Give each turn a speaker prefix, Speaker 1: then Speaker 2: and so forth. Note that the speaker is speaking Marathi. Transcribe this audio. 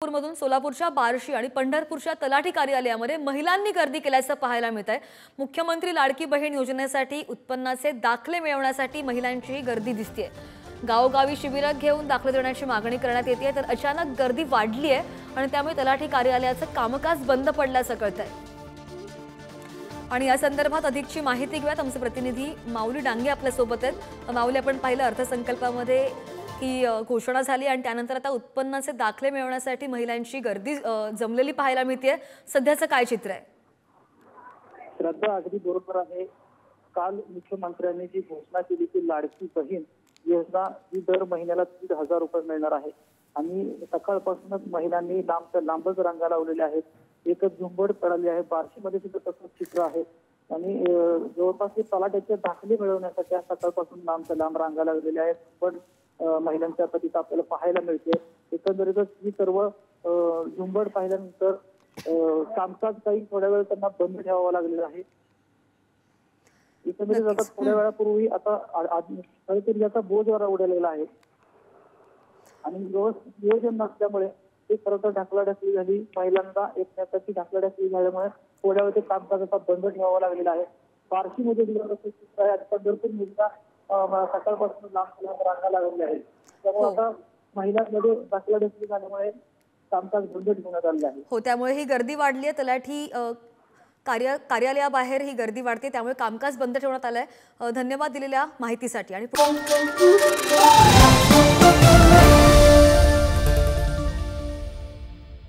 Speaker 1: मधून सोलापूरच्या बार्शी आणि पंढरपूरच्या तलाठी कार्यालयामध्ये महिलांनी गर्दी केल्याचं पाहायला मिळत आहे। मुख्यमंत्री लाडकी बहीण योजनेसाठी उत्पन्नाचे दाखले मिळवण्यासाठी महिलांची गर्दी दिसते। गावोगावी शिबिरं घेऊन दाखले देण्याची मागणी करण्यात येते, तर अचानक गर्दी वाढली आहे आणि त्यामुळे तलाठी कार्यालयाचं कामकाज बंद पडल्याचं कळतंय। आणि या संदर्भात अधिकची माहिती घेऊयात, आमचे प्रतिनिधी माऊली डांगे आपल्या सोबत आहेत। माऊली, आपण पाहिलं अर्थसंकल्पामध्ये की घोषणा झाली आणि त्यानंतर आता उत्पन्नाचे दाखले मिळवण्यासाठी महिलांची गर्दी जमलेली पाहायला मिळते। सध्याचं काय चित्र आहे?
Speaker 2: श्रद्धा, अगदी बरोबर आहे। काल मुख्यमंत्र्यांनी जी घोषणा केली की लाडकी बहीण योजना ही दर महिन्याला 3,000 रुपये मिळणार आहे आणि सकाळपासूनच महिलांनी लांबच रांगा लावलेल्या आहेत। एकच झुंबड पडली आहे। बार्शीमध्ये सुद्धा तसंच चित्र आहे आणि जवळपास तलाट्याचे दाखले मिळवण्यासाठी सकाळपासून लांब रांगा लागलेल्या आहेत। पण महिलांच्या तिथं आपल्याला पाहायला मिळते। एकंदरीतच ही सर्व झुंबड पाहिल्यानंतर कामकाज काही थोड्या वेळ त्यांना बंद ठेवावं लागलेलं आहे। एकंदरीत आता थोड्या वेळापूर्वी काहीतरी याचा बोज उडलेला आहे आणि नियोजन नसल्यामुळे ते खरं तर ढकलाढकली झाली। महिलांना एकमेकांची ढकलाढकली झाल्यामुळे थोड्या वेळ ते कामकाज आता बंद ठेवावं लागलेलं आहे। बार्शीमध्ये चित्र आहे, पंढरपूर मुलगा सकाळपासून लांब रांगा लागलेल्या आहेत। त्यामुळे आता महिलांमध्ये ढकलाढकली झाल्यामुळे कामकाज बंद ठेवण्यात आले आहे।
Speaker 1: हो, त्यामुळे ही गर्दी वाढली आहे। तलाठी कार्यालयाबाहेर ही गर्दी वाढते, त्यामुळे कामकाज बंद ठेवण्यात आलंय। धन्यवाद दिलेल्या माहितीसाठी। आणि